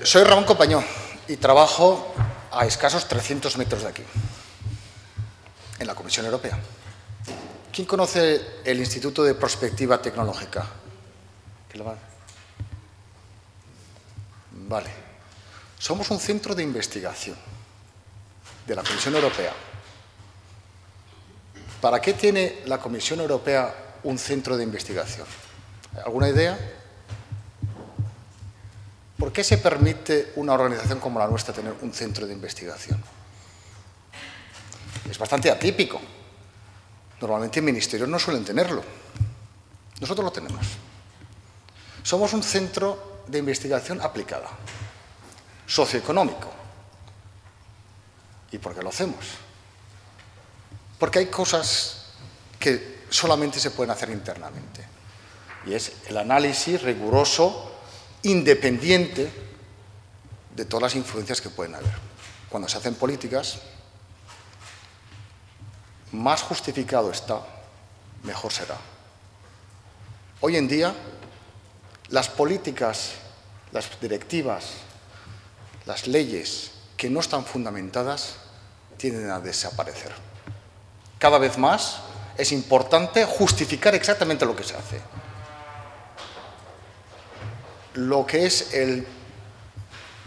Soy Ramón Compañó y trabajo a escasos 300 metros de aquí, en la Comisión Europea. ¿Quién conoce el Instituto de Prospectiva Tecnológica? Vale. Somos un centro de investigación de la Comisión Europea. ¿Para qué tiene la Comisión Europea un centro de investigación? ¿Alguna idea? ¿Por qué se permite una organización como la nuestra tener un centro de investigación? Es bastante atípico. Normalmente ministerios no suelen tenerlo. Nosotros lo tenemos. Somos un centro de investigación aplicada, socioeconómico. ¿Y por qué lo hacemos? Porque hay cosas que solamente se pueden hacer internamente. Y es el análisis riguroso, independiente de todas las influencias que pueden haber. Cuando se hacen políticas, más justificado está, mejor será. Hoy en día, las políticas, las directivas, las leyes que no están fundamentadas tienden a desaparecer. Cada vez más es importante justificar exactamente lo que se hace. Lo que es el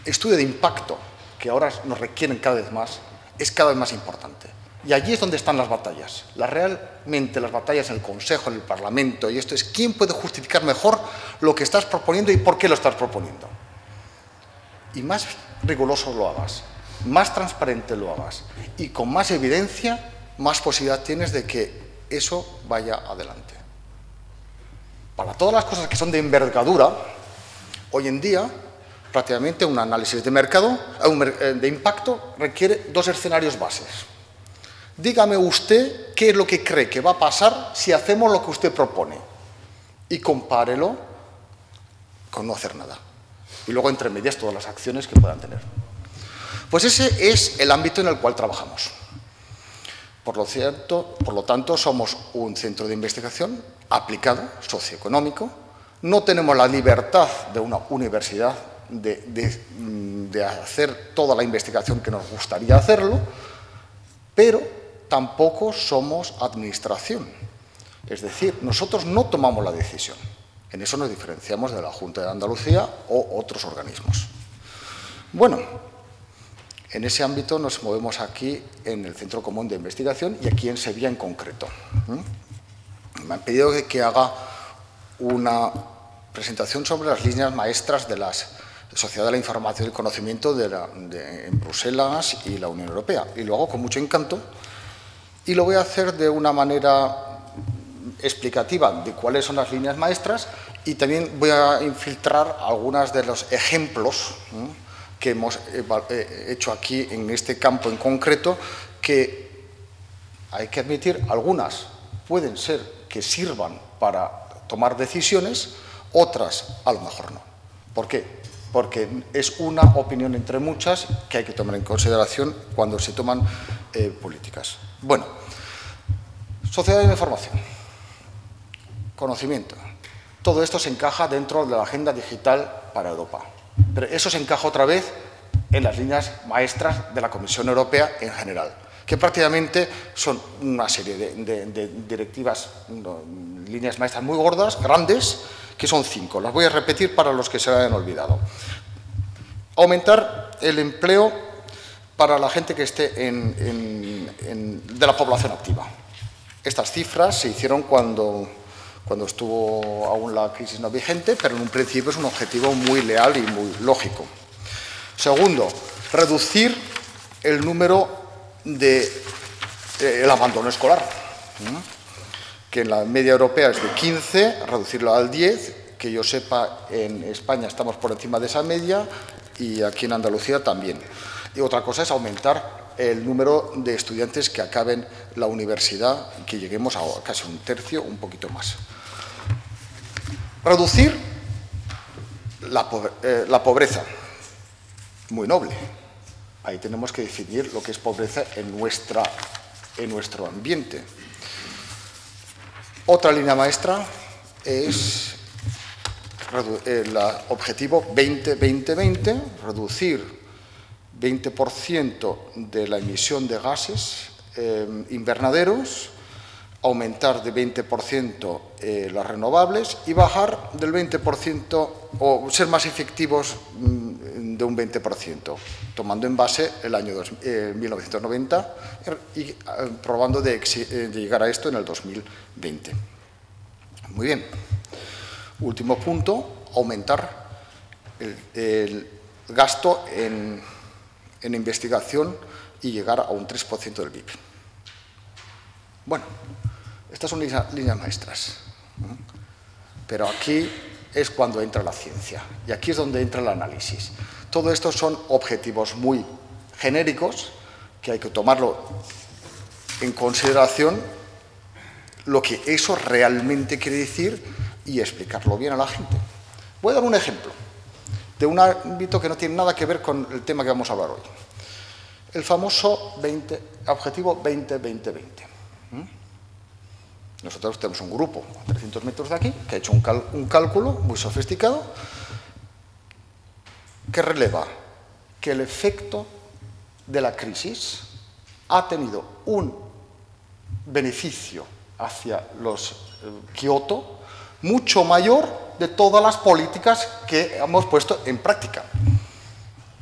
estudio de impacto, que ahora nos requieren cada vez más, es cada vez más importante. Y allí es donde están las batallas. Realmente las batallas en el Consejo, en el Parlamento, y esto es quién puede justificar mejor lo que estás proponiendo y por qué lo estás proponiendo. Y más riguroso lo hagas, más transparente lo hagas y con más evidencia, más posibilidad tienes de que eso vaya adelante. Para todas las cosas que son de envergadura, hoy en día, prácticamente un análisis de mercado, de impacto, requiere dos escenarios bases. Dígame usted qué es lo que cree que va a pasar si hacemos lo que usted propone y compárelo con no hacer nada. Y luego, entre medias, todas las acciones que puedan tener. Pues ese es el ámbito en el cual trabajamos. Por lo tanto, somos un centro de investigación aplicado, socioeconómico. No tenemos la libertad de una universidad de hacer toda la investigación que nos gustaría hacerlo, pero tampoco somos administración. Es decir, nosotros no tomamos la decisión. En eso nos diferenciamos de la Junta de Andalucía o otros organismos. Bueno, en ese ámbito nos movemos aquí en el Centro Común de Investigación y aquí en Sevilla en concreto. Me han pedido que haga una presentación sobre las líneas maestras de la Sociedad de la Información y el Conocimiento en Bruselas y la Unión Europea. Y lo hago con mucho encanto y lo voy a hacer de una manera explicativa de cuáles son las líneas maestras y también voy a infiltrar algunos de los ejemplos que hemos hecho aquí en este campo en concreto, que hay que admitir, algunas pueden ser que sirvan para tomar decisiones, otras a lo mejor no. ¿Por qué? Porque es una opinión entre muchas que hay que tomar en consideración cuando se toman políticas. Bueno, sociedad de la información, conocimiento. Todo esto se encaja dentro de la agenda digital para Europa. Pero eso se encaja otra vez en las líneas maestras de la Comisión Europea en general, que prácticamente son una serie de directivas, líneas maestras muy gordas, grandes, que son 5. Las voy a repetir para los que se hayan olvidado. Aumentar el empleo para la gente que esté de la población activa. Estas cifras se hicieron cuando estuvo aún la crisis no vigente, pero en un principio es un objetivo muy leal y muy lógico. Segundo, reducir el número del abandono escolar, que en la media europea es de 15, reducirlo al 10, que yo sepa en España estamos por encima de esa media y aquí en Andalucía también. Y otra cosa es aumentar el número de estudiantes que acaben la universidad y que lleguemos a casi un tercio, un poquito más. Reducir la pobreza, muy noble. Ahí tenemos que definir lo que es pobreza en nuestro ambiente. Otra línea maestra es el objetivo 20-20-20, reducir 20% de la emisión de gases invernaderos, aumentar de 20% las renovables y bajar del 20% o ser más efectivos de un 20%, tomando en base el año 1990 y probando de llegar a esto en el 2020. Muy bien. Último punto, aumentar el gasto en investigación y llegar a un 3% del PIB. Bueno, estas son líneas maestras, pero aquí es cuando entra la ciencia y aquí es donde entra el análisis. Todo esto son objetivos muy genéricos que hay que tomarlo en consideración lo que eso realmente quiere decir y explicarlo bien a la gente. Voy a dar un ejemplo de un ámbito que no tiene nada que ver con el tema que vamos a hablar hoy. El famoso objetivo 20-20-20. Nosotros tenemos un grupo a 300 metros de aquí que ha hecho un cálculo muy sofisticado que releva que el efecto de la crisis ha tenido un beneficio hacia los Kioto mucho mayor de todas las políticas que hemos puesto en práctica.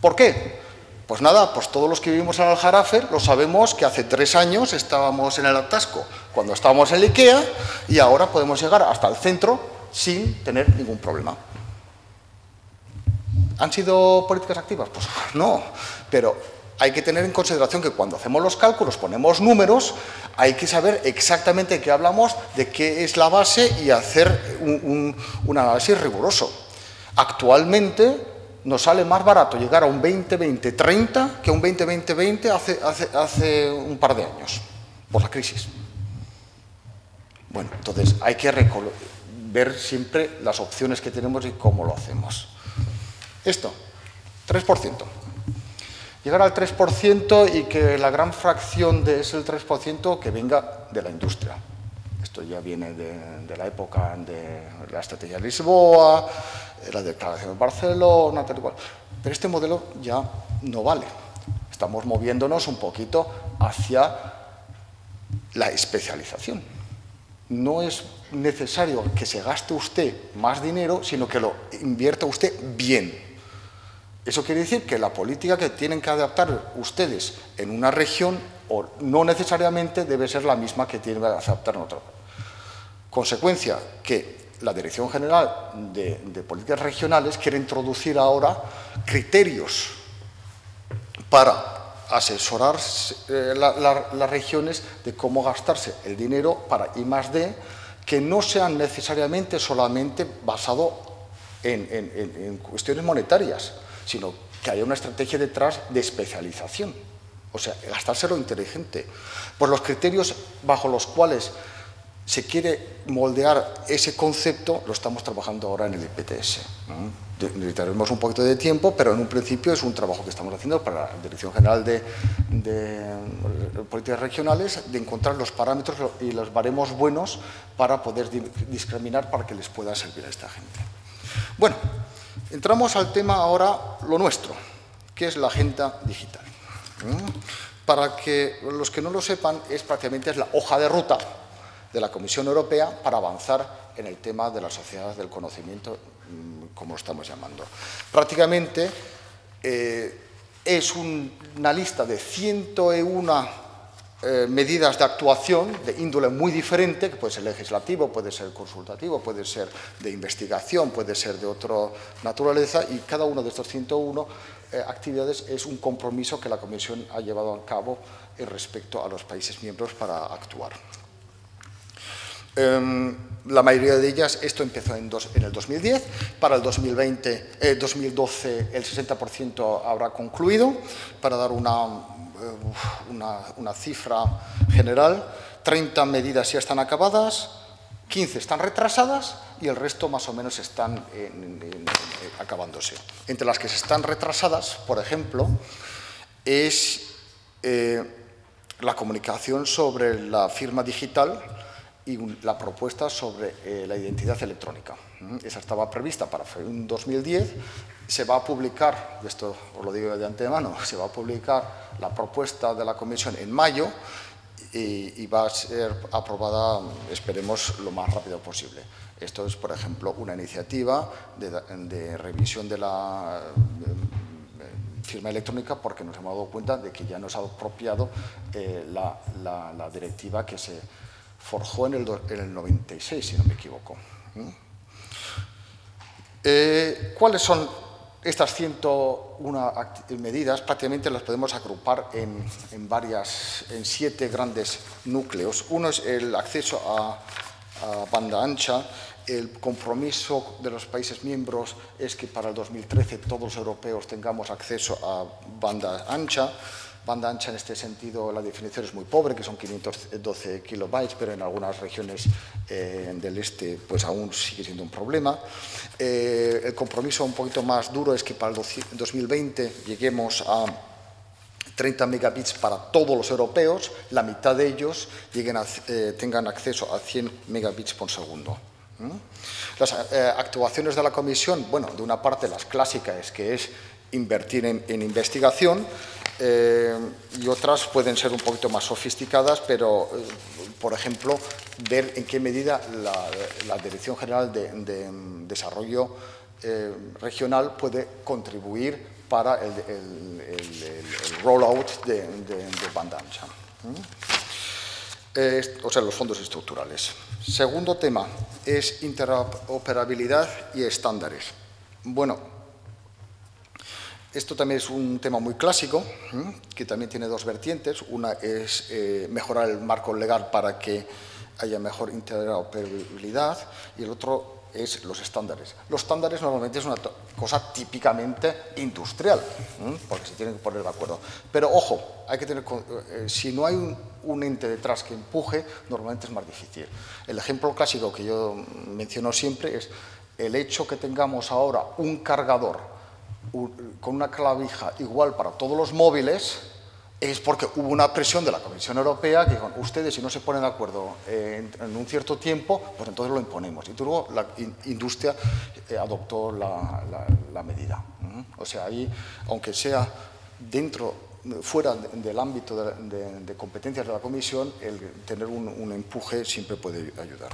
¿Por qué? Pues nada, pues todos los que vivimos en Aljarafe lo sabemos que hace 3 años estábamos en el atasco cuando estábamos en el IKEA y ahora podemos llegar hasta el centro sin tener ningún problema. ¿Han sido políticas activas? Pues no, pero hay que tener en consideración que cuando hacemos los cálculos, ponemos números, hay que saber exactamente de qué hablamos, de qué es la base y hacer un análisis riguroso. Actualmente nos sale más barato llegar a un 20-20-30 que un 20-20-20 hace un par de años, por la crisis. Bueno, entonces hay que ver siempre las opciones que tenemos y cómo lo hacemos. Esto, 3%. Llegar al 3% y que la gran fracción de ese 3% que venga de la industria. Esto ya viene de la época de la estrategia de Lisboa, la declaración de Barcelona, tal y cual. Pero este modelo ya no vale. Estamos moviéndonos un poquito hacia la especialización. No es necesario que se gaste usted más dinero, sino que lo invierta usted bien. Eso quiere decir que la política que tienen que adaptar ustedes en una región o no necesariamente debe ser la misma que tienen que adaptar en otra. Consecuencia, que la Dirección General de Políticas Regionales quiere introducir ahora criterios para asesorar las regiones de cómo gastarse el dinero para I+D, que no sean necesariamente solamente basado en cuestiones monetarias, sino que haya una estrategia detrás de especialización. O sea, gastárselo inteligente. Pues los criterios bajo los cuales se quiere moldear ese concepto lo estamos trabajando ahora en el IPTS. Necesitaremos un poquito de tiempo, pero en un principio es un trabajo que estamos haciendo para la Dirección General de Políticas Regionales, de encontrar los parámetros y los baremos buenos para poder discriminar para que les pueda servir a esta gente. Bueno, entramos al tema ahora, lo nuestro, que es la agenda digital. Para que los que no lo sepan, prácticamente es la hoja de ruta de la Comisión Europea para avanzar en el tema de la sociedad del conocimiento, como lo estamos llamando. Prácticamente es una lista de 101 medidas de actuación de índole muy diferente, que puede ser legislativo, puede ser consultativo, puede ser de investigación, puede ser de otra naturaleza, y cada uno de estos 101 actividades es un compromiso que la Comisión ha llevado a cabo respecto a los países miembros para actuar. La mayoría de ellas, esto empezó en el 2010, para el 2012 el 60% habrá concluido, para dar una cifra general, 30 medidas ya están acabadas, 15 están retrasadas y el resto más o menos están acabándose. Entre las que se están retrasadas, por ejemplo, es la comunicación sobre la firma digital y la propuesta sobre la identidad electrónica. Esa estaba prevista para 2010, se va a publicar, esto os lo digo de antemano, se va a publicar la propuesta de la Comisión en mayo y va a ser aprobada, esperemos, lo más rápido posible. Esto es, por ejemplo, una iniciativa de revisión de la firma electrónica, porque nos hemos dado cuenta de que ya nos ha apropiado la directiva que se forjó en el 96, si no me equivoco. ¿Cuáles son estas 101 medidas? Prácticamente las podemos agrupar en 7 grandes núcleos. Uno es el acceso a banda ancha. El compromiso de los países miembros es que para el 2013 todos los europeos tengamos acceso a banda ancha. Banda ancha, en este sentido, la definición es muy pobre, que son 512 kilobytes, pero en algunas regiones del este pues aún sigue siendo un problema. El compromiso un poquito más duro es que para el 2020 lleguemos a 30 megabits para todos los europeos, la mitad de ellos tengan acceso a 100 megabits por segundo. Las actuaciones de la Comisión, bueno, de una parte las clásicas, que es invertir en investigación, y otras pueden ser un poquito más sofisticadas, pero, por ejemplo, ver en qué medida la Dirección General de Desarrollo Regional puede contribuir para el rollout de banda ancha. O sea, los fondos estructurales. Segundo tema es interoperabilidad y estándares. Bueno, esto también es un tema muy clásico, que también tiene dos vertientes. Una es mejorar el marco legal para que haya mejor interoperabilidad, y el otro es los estándares. Los estándares normalmente es una cosa típicamente industrial, porque se tienen que poner de acuerdo. Pero, ojo, hay que tener, si no hay un ente detrás que empuje, normalmente es más difícil. El ejemplo clásico que yo menciono siempre es el hecho que tengamos ahora un cargador con una clavija igual para todos los móviles, es porque hubo una presión de la Comisión Europea que dijo, ustedes si no se ponen de acuerdo en un cierto tiempo, pues entonces lo imponemos. Y luego la industria adoptó la medida. O sea, ahí, aunque sea fuera del ámbito de competencias de la Comisión, el tener un empuje siempre puede ayudar.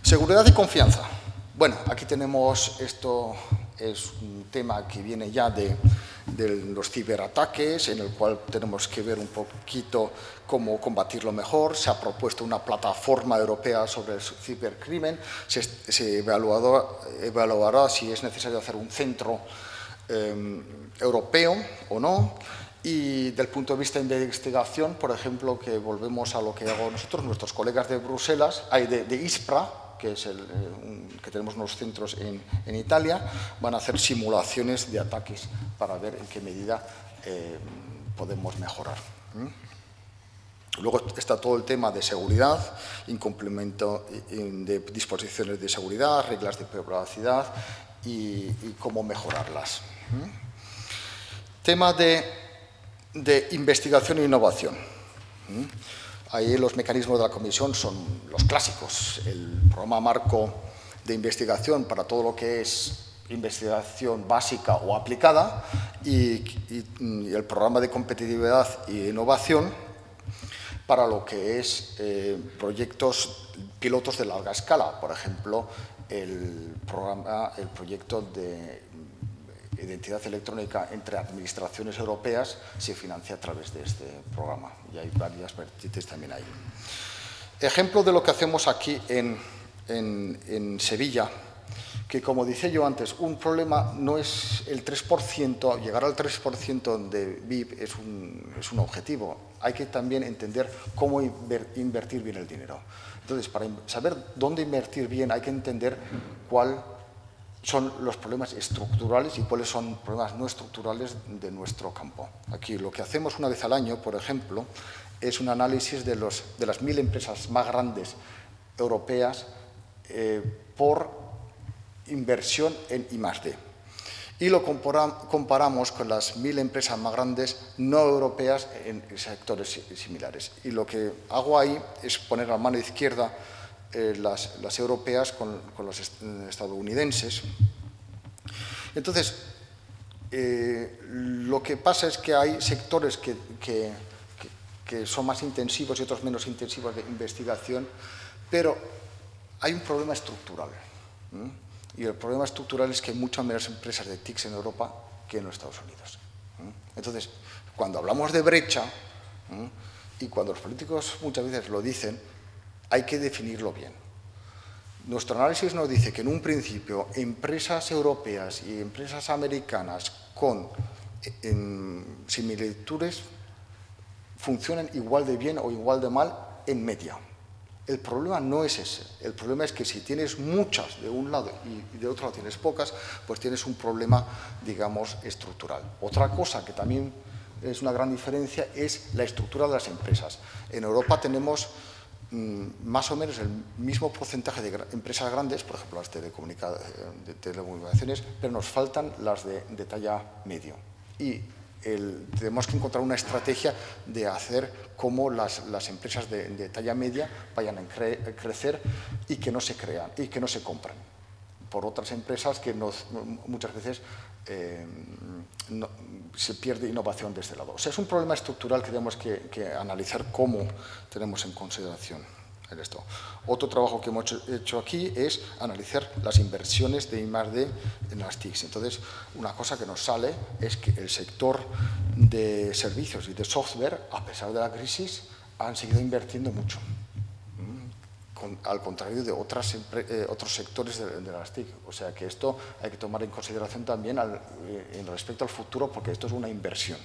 Seguridad y confianza. Bueno, aquí tenemos, esto es un tema que viene ya de los ciberataques, en el cual tenemos que ver un poquito cómo combatirlo mejor. Se ha propuesto una plataforma europea sobre el cibercrimen. Se evaluará si es necesario hacer un centro europeo o no. Y del punto de vista de investigación, por ejemplo, que volvemos a lo que hago nosotros, nuestros colegas de Bruselas, de ISPRA, que es que tenemos unos centros en Italia, van a hacer simulaciones de ataques para ver en qué medida podemos mejorar. Luego está todo el tema de seguridad, incumplimiento de disposiciones de seguridad, reglas de privacidad y cómo mejorarlas. Tema de investigación e innovación. Ahí los mecanismos de la Comisión son los clásicos. El programa marco de investigación para todo lo que es investigación básica o aplicada y el programa de competitividad e innovación para lo que es proyectos pilotos de larga escala. Por ejemplo, el proyecto de identidad electrónica entre administraciones europeas se financia a través de este programa y hay varias vertientes también ahí. Ejemplo de lo que hacemos aquí en Sevilla, que como decía yo antes, un problema no es el 3%, llegar al 3% de BIP es un objetivo. Hay que también entender cómo invertir bien el dinero. Entonces, para saber dónde invertir bien hay que entender cuál son los problemas estructurales y cuáles son problemas no estructurales de nuestro campo. Aquí lo que hacemos una vez al año, por ejemplo, es un análisis de las 1000 empresas más grandes europeas por inversión en I+D. y lo comparamos con las 1000 empresas más grandes no europeas en sectores similares. Y lo que hago ahí es poner a mano izquierda las europeas con las estadounidenses. Entonces, lo que pasa es que hay sectores que son más intensivos y otros menos intensivos de investigación, pero hay un problema estructural. Y el problema estructural es que hay muchas menos empresas de TICs en Europa que en los Estados Unidos. Entonces, cuando hablamos de brecha, y cuando los políticos muchas veces lo dicen, hay que definirlo bien. Nuestro análisis nos dice que en un principio empresas europeas y empresas americanas con similitudes funcionan igual de bien o igual de mal en media. El problema no es ese. El problema es que si tienes muchas de un lado y de otro lado tienes pocas, pues tienes un problema, digamos, estructural. Otra cosa que también es una gran diferencia es la estructura de las empresas. En Europa tenemos más o menos el mismo porcentaje de empresas grandes, por ejemplo las de telecomunicaciones, pero nos faltan las de talla medio. Y tenemos que encontrar una estrategia de hacer cómo las empresas de talla media vayan a crecer y que no se crean y que no se compran por otras empresas que muchas veces se pierde innovación de este lado. O sea, es un problema estructural que tenemos que analizar cómo tenemos en consideración esto. Otro trabajo que hemos hecho aquí es analizar las inversiones de I+D en las TICs. Entonces, una cosa que nos sale es que el sector de servicios y de software, a pesar de la crisis, han seguido invirtiendo mucho. Al contrario de otros sectores de las TIC. O sea que esto hay que tomar en consideración también en respecto al futuro, porque esto es una inversión.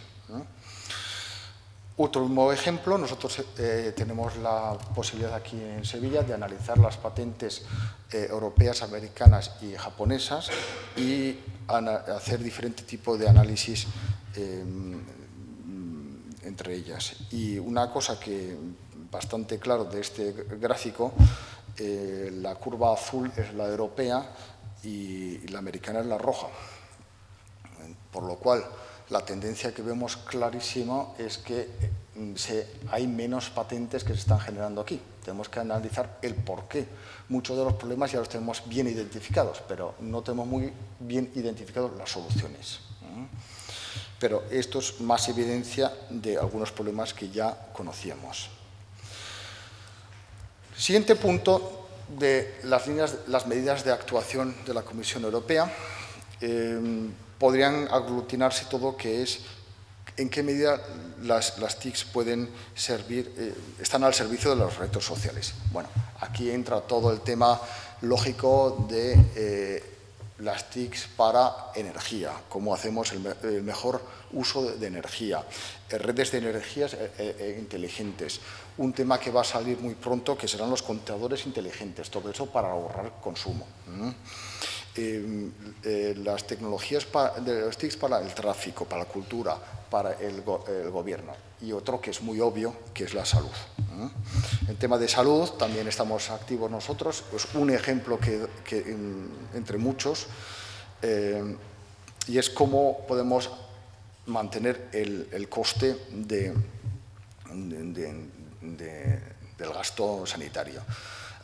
Otro nuevo ejemplo, nosotros tenemos la posibilidad aquí en Sevilla de analizar las patentes europeas, americanas y japonesas y hacer diferente tipo de análisis entre ellas. Y una cosa que bastante claro de este gráfico, la curva azul es la europea y la americana es la roja, por lo cual la tendencia que vemos clarísima es que hay menos patentes que se están generando aquí. Tenemos que analizar el porqué. Muchos de los problemas ya los tenemos bien identificados, pero no tenemos muy bien identificados las soluciones. Pero esto es más evidencia de algunos problemas que ya conocíamos. Siguiente punto de las medidas de actuación de la Comisión Europea. Podrían aglutinarse todo, que es en qué medida las TICs pueden están al servicio de los retos sociales. Bueno, aquí entra todo el tema lógico de las TICs para energía, cómo hacemos el mejor uso de energía, redes de energías inteligentes, un tema que va a salir muy pronto que serán los contadores inteligentes, todo eso para ahorrar consumo. Las tecnologías de los TICs para el tráfico, para la cultura, para el gobierno. Y otro que es muy obvio, que es la salud. En tema de salud también estamos activos nosotros. Pues un ejemplo entre muchos, y es cómo podemos mantener el coste del gasto sanitario.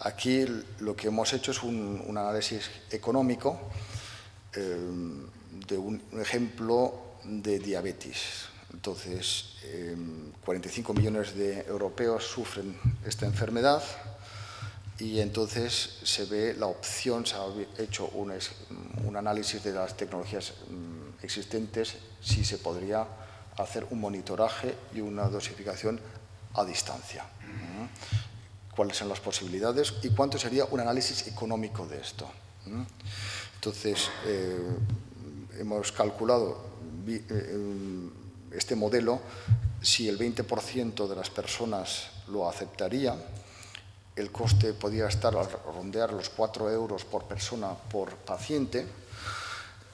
Aquí lo que hemos hecho es un análisis económico de un ejemplo de diabetes. Entonces, 45 millones de europeos sufren esta enfermedad y entonces se ve la opción, se ha hecho un análisis de las tecnologías existentes, si se podría hacer un monitoraje y una dosificación a distancia. Cuáles son las posibilidades y cuánto sería un análisis económico de esto. Entonces, hemos calculado este modelo, si el 20% de las personas lo aceptaría, el coste podría estar al rondear los 4 euros por persona por paciente,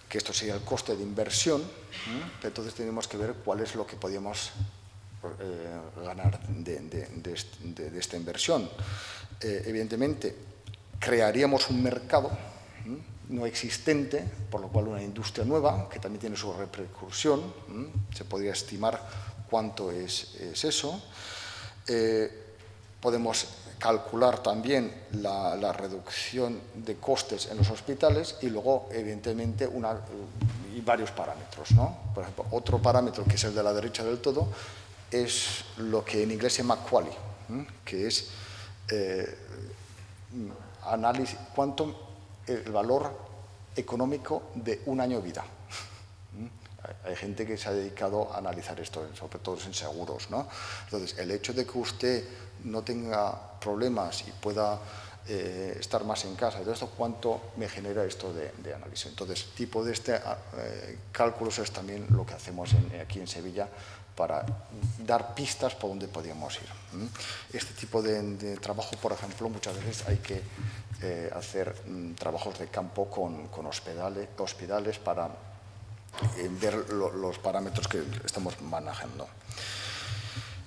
que esto sería el coste de inversión. Entonces tenemos que ver cuál es lo que podíamos ganar de esta inversión. Evidentemente, crearíamos un mercado no existente, por lo cual una industria nueva, que también tiene su repercusión, se podría estimar cuánto es eso. Podemos calcular también la reducción de costes en los hospitales y luego, evidentemente, y varios parámetros, ¿no? Por ejemplo, otro parámetro, que es el de la derecha del todo, es lo que en inglés se llama QALY, que es análisis, el valor económico de un año de vida. Hay gente que se ha dedicado a analizar esto, sobre todo en seguros, ¿no? Entonces, el hecho de que usted no tenga problemas y pueda estar más en casa, y todo esto, ¿cuánto me genera esto de análisis? Entonces, tipo de cálculos es también lo que hacemos aquí en Sevilla para dar pistas por dónde podíamos ir. Este tipo de trabajo, por ejemplo, muchas veces hay que hacer trabajos de campo con hospitales para ver los parámetros que estamos manejando.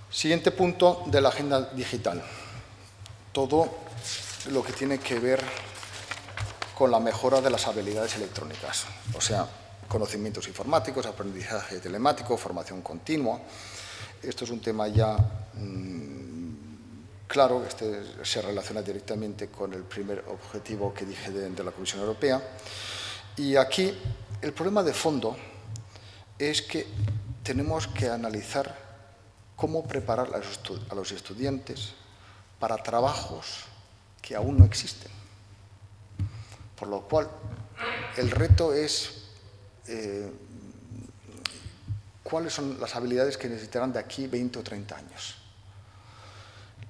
Siguiente punto de la agenda digital. Todo lo que tiene que ver con la mejora de las habilidades electrónicas, o sea, conocimientos informáticos, aprendizaje telemático, formación continua. Esto es un tema ya claro, se relaciona directamente con el primer objetivo que dije de la Comisión Europea. Y aquí el problema de fondo es que tenemos que analizar cómo preparar a los estudiantes para trabajos que aún no existen. Por lo cual, el reto es cuáles son las habilidades que necesitarán de aquí 20 o 30 años.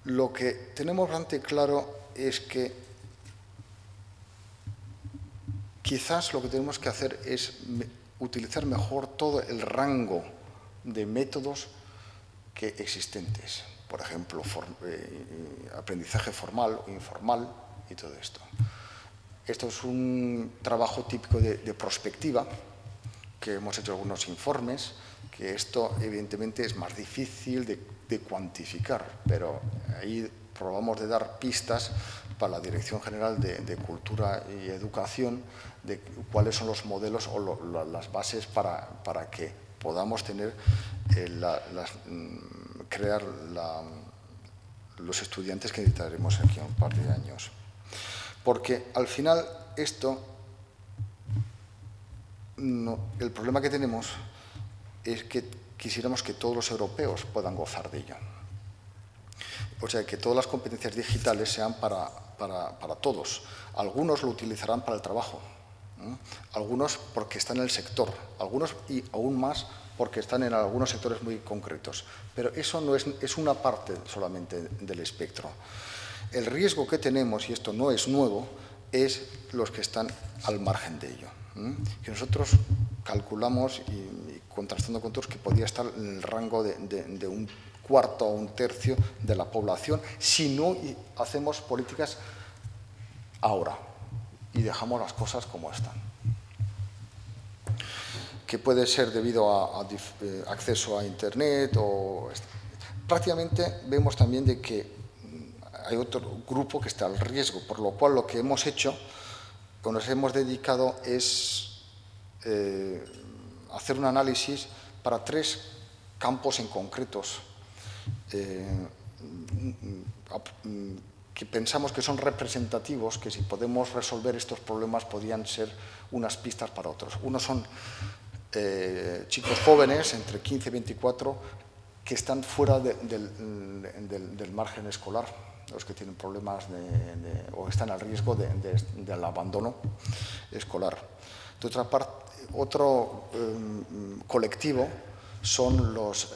Lo que tenemos bastante claro es que quizás lo que tenemos que hacer es utilizar mejor todo el rango de métodos existentes. Por ejemplo, aprendizaje formal o informal y todo esto. Esto es un trabajo típico de prospectiva, que hemos hecho algunos informes, que esto evidentemente es más difícil de cuantificar, pero ahí probamos de dar pistas para la Dirección General de Cultura y Educación de cuáles son los modelos o las bases para que podamos tener crear los estudiantes que necesitaremos aquí en un par de años. Porque al final esto, el problema que tenemos es que quisiéramos que todos los europeos puedan gozar de ello. O sea, que todas las competencias digitales sean para todos. Algunos lo utilizarán para el trabajo, algunos porque están en el sector, algunos y aún más porque están en algunos sectores muy concretos. Pero eso no es una parte solamente del espectro. El riesgo que tenemos, y esto no es nuevo, es los que están al margen de ello. Que nosotros calculamos, y contrastando con todos, que podría estar en el rango de un cuarto o un tercio de la población si no hacemos políticas ahora y dejamos las cosas como están. Que puede ser debido a acceso a Internet o... Prácticamente vemos también de que hay otro grupo que está al riesgo, por lo cual lo que hemos hecho, o nos hemos dedicado, es hacer un análisis para 3 campos en concretos que pensamos que son representativos, que si podemos resolver estos problemas podrían ser unas pistas para otros. Uno son chicos jóvenes, entre 15 y 24, que están fuera del margen escolar, los que tienen problemas o están al riesgo del abandono escolar. De otra parte, otro colectivo son los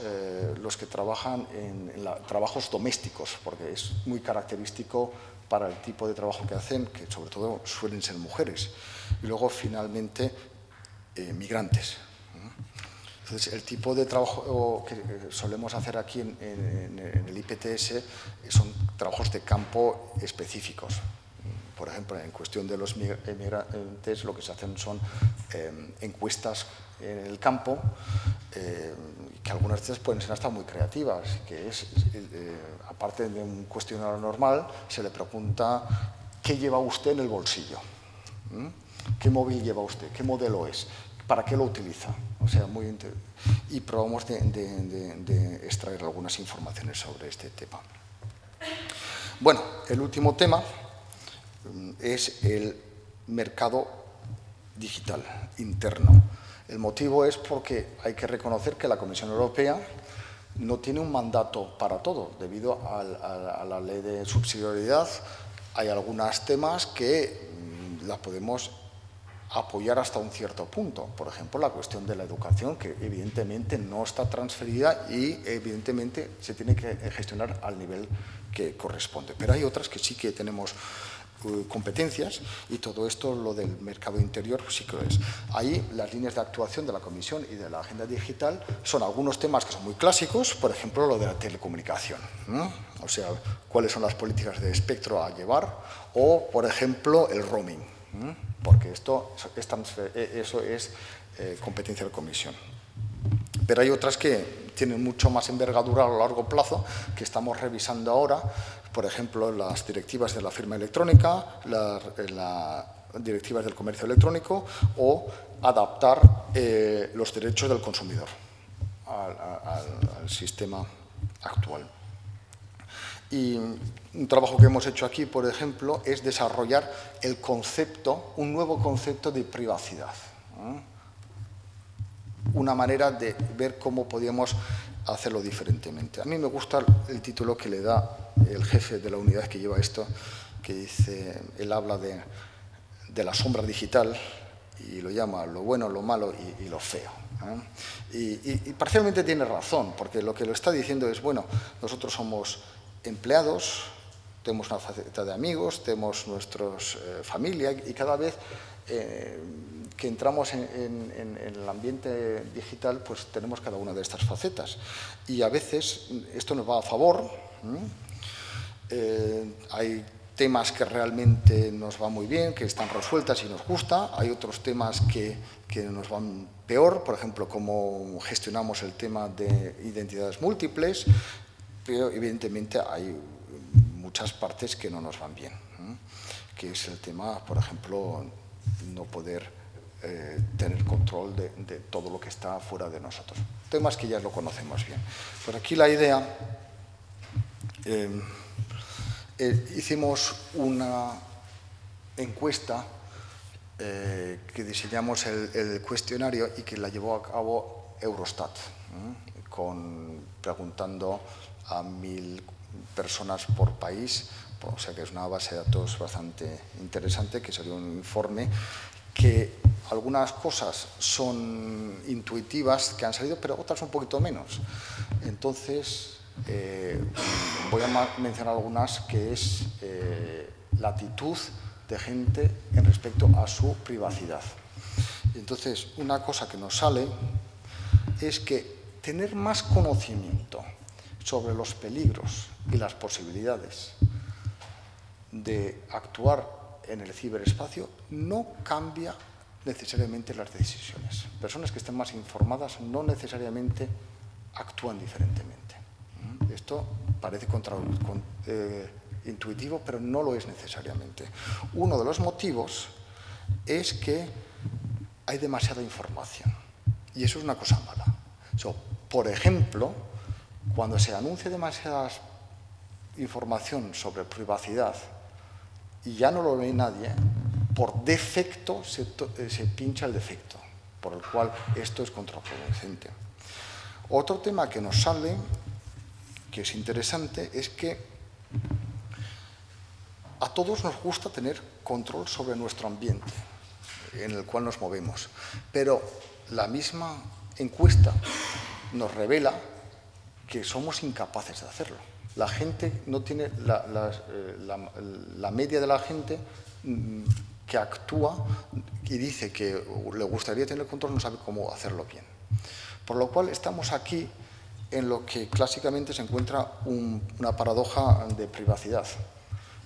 que trabajan en trabajos domésticos, porque es muy característico para el tipo de trabajo que hacen, que sobre todo suelen ser mujeres. Y luego, finalmente, migrantes. Entonces, el tipo de trabajo que solemos hacer aquí en el IPTS son trabajos de campo específicos. Por ejemplo, en cuestión de los migrantes, lo que se hacen son encuestas en el campo, que algunas veces pueden ser hasta muy creativas, que es, aparte de un cuestionario normal, se le pregunta ¿qué lleva usted en el bolsillo? ¿Qué móvil lleva usted? ¿Qué modelo es? ¿Para qué lo utiliza? O sea, y probamos de extraer algunas informaciones sobre este tema. Bueno, el último tema es el mercado digital interno. El motivo es porque hay que reconocer que la Comisión Europea no tiene un mandato para todo. Debido a la ley de subsidiariedad, hay algunos temas que la podemos apoyar hasta un cierto punto. Por ejemplo, la cuestión de la educación, que evidentemente no está transferida y evidentemente se tiene que gestionar al nivel que corresponde. Pero hay otras que sí que tenemos competencias, y todo esto, lo del mercado interior, sí que lo es. Ahí las líneas de actuación de la Comisión y de la Agenda Digital son algunos temas que son muy clásicos, por ejemplo, lo de la telecomunicación, ¿no? O sea, cuáles son las políticas de espectro a llevar, o, por ejemplo, el roaming, ¿no? Porque eso es competencia de la Comisión. Pero hay otras que tienen mucho más envergadura a largo plazo, que estamos revisando ahora, por ejemplo, las directivas de la firma electrónica, las directivas del comercio electrónico, o adaptar los derechos del consumidor al sistema actual. Y un trabajo que hemos hecho aquí, por ejemplo, es desarrollar un nuevo concepto de privacidad, ¿eh? Una manera de ver cómo podíamos hacerlo diferentemente. A mí me gusta el título que le da el jefe de la unidad que lleva esto, que dice, él habla de la sombra digital y lo llama lo bueno, lo malo y lo feo, ¿eh? Y parcialmente tiene razón, porque lo que lo está diciendo es, bueno, nosotros somos empleados, tenemos una faceta de amigos, tenemos nuestra familia, y cada vez que entramos en el ambiente digital, pues tenemos cada una de estas facetas. Y a veces esto nos va a favor. Hay temas que realmente nos van muy bien, que están resueltas y nos gusta. Hay otros temas que nos van peor, por ejemplo, cómo gestionamos el tema de identidades múltiples, pero evidentemente hay muchas partes que no nos van bien, que es el tema, por ejemplo, no poder tener control de todo lo que está fuera de nosotros. Temas que ya lo conocemos bien. Por aquí la idea, hicimos una encuesta que diseñamos el cuestionario y que la llevó a cabo Eurostat, preguntando a 1000 personas por país, o sea que es una base de datos bastante interesante, que sería un informe que algunas cosas son intuitivas que han salido, pero otras un poquito menos. Entonces, voy a mencionar algunas, que es la actitud de gente en respecto a su privacidad. Entonces, una cosa que nos sale es que tener más conocimiento sobre los peligros y las posibilidades de actuar en el ciberespacio no cambia necesariamente las decisiones. Personas que estén más informadas no necesariamente actúan diferentemente. Esto parece intuitivo, pero no lo es necesariamente. Uno de los motivos es que hay demasiada información, y eso es una cosa mala. Por ejemplo, cuando se anuncia demasiada información sobre privacidad y ya no lo ve nadie, por defecto se pincha el defecto, por el cual esto es contraproducente. Otro tema que nos sale, que es interesante, es que a todos nos gusta tener control sobre nuestro ambiente en el cual nos movemos, pero la misma encuesta nos revela que somos incapaces de hacerlo. La gente no tiene, la media de la gente que actúa y dice que le gustaría tener control no sabe cómo hacerlo bien. Por lo cual estamos aquí en lo que clásicamente se encuentra una paradoja de privacidad.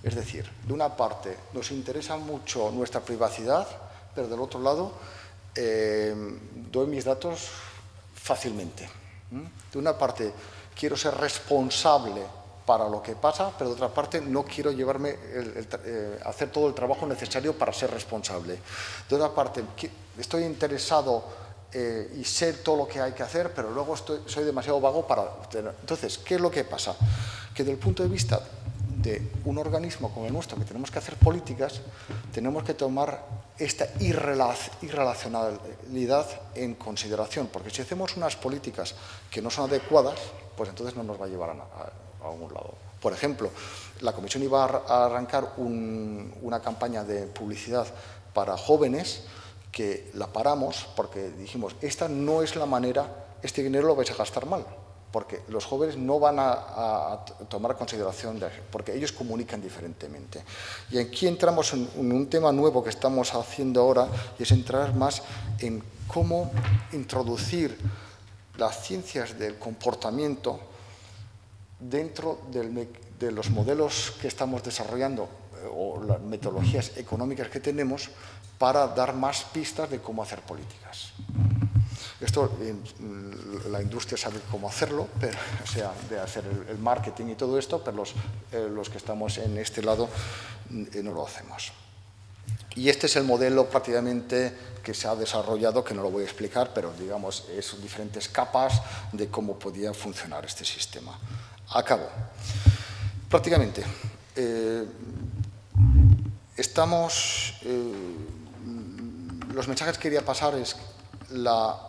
Es decir, de una parte nos interesa mucho nuestra privacidad, pero del otro lado doy mis datos fácilmente. De una parte quiero ser responsable para lo que pasa, pero de otra parte no quiero llevarme hacer todo el trabajo necesario para ser responsable. De otra parte, estoy interesado y sé todo lo que hay que hacer, pero luego soy demasiado vago para obtener. Entonces, ¿qué es lo que pasa? Que desde el punto de vista de un organismo como el nuestro, que tenemos que hacer políticas, tenemos que tomar esta irracionalidad en consideración, porque si hacemos unas políticas que no son adecuadas, pues entonces no nos va a llevar a algún lado. Por ejemplo, la Comisión iba a arrancar una campaña de publicidad para jóvenes que la paramos porque dijimos, esta no es la manera, este dinero lo vais a gastar mal, porque los jóvenes no van a tomar consideración, porque ellos comunican diferentemente. Y aquí entramos en un tema nuevo que estamos haciendo ahora, y es entrar más en cómo introducir las ciencias del comportamiento dentro de los modelos que estamos desarrollando o las metodologías económicas que tenemos para dar más pistas de cómo hacer políticas. Esto, la industria sabe cómo hacerlo, pero, o sea, de hacer el marketing y todo esto, pero los que estamos en este lado no lo hacemos. Y este es el modelo prácticamente que se ha desarrollado, que no lo voy a explicar, pero digamos, son diferentes capas de cómo podía funcionar este sistema. Acabo. Prácticamente, los mensajes que quería pasar es la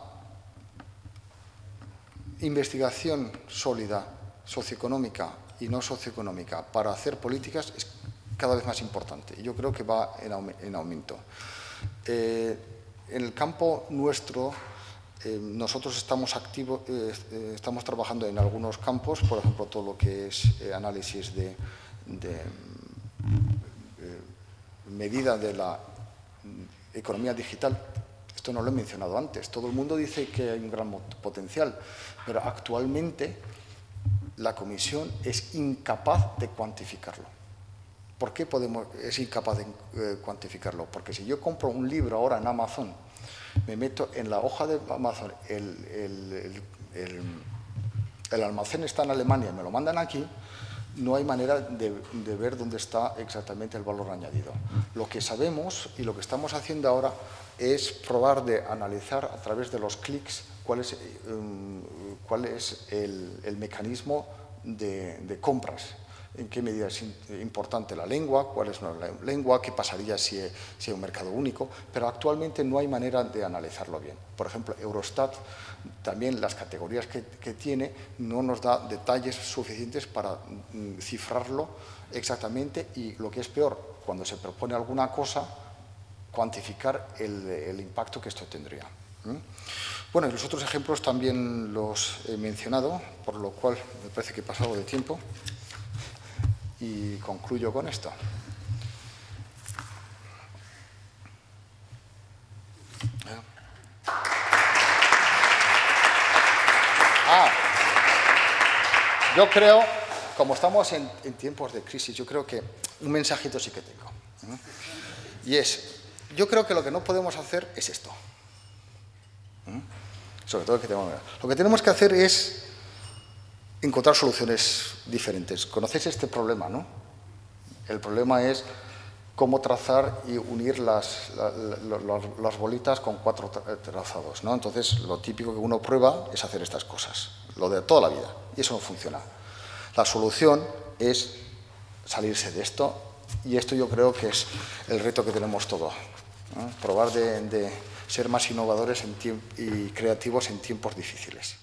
investigación sólida, socioeconómica y no socioeconómica para hacer políticas es cada vez más importante. Y yo creo que va en aumento. En el campo nuestro, nosotros estamos trabajando en algunos campos, por ejemplo, todo lo que es análisis de medida de la economía digital. Esto no lo he mencionado antes. Todo el mundo dice que hay un gran potencial, pero actualmente la Comisión es incapaz de cuantificarlo. ¿Por qué es incapaz de cuantificarlo? Porque si yo compro un libro ahora en Amazon, me meto en la hoja de Amazon, el almacén está en Alemania y me lo mandan aquí, no hay manera de ver dónde está exactamente el valor añadido. Lo que sabemos y lo que estamos haciendo ahora es probar de analizar a través de los clics cuál es el mecanismo de compras. En qué medida es importante la lengua, cuál es la lengua, qué pasaría si hay un mercado único, pero actualmente no hay manera de analizarlo bien. Por ejemplo, Eurostat, también las categorías que tiene, no nos da detalles suficientes para cifrarlo exactamente y, lo que es peor, cuando se propone alguna cosa, cuantificar el impacto que esto tendría. Bueno, y los otros ejemplos también los he mencionado, por lo cual me parece que he pasado de tiempo. Y concluyo con esto. Yo creo, como estamos en tiempos de crisis, yo creo que un mensajito sí que tengo. Y es, yo creo que lo que no podemos hacer es esto. Sobre todo lo que tenemos que hacer es encontrar soluciones diferentes. Conocéis este problema, ¿no? El problema es cómo trazar y unir las bolitas con 4 trazados, ¿no? Entonces, lo típico que uno prueba es hacer estas cosas, lo de toda la vida, y eso no funciona. La solución es salirse de esto, y esto yo creo que es el reto que tenemos todos, ¿no? Probar de ser más innovadores y creativos en tiempos difíciles.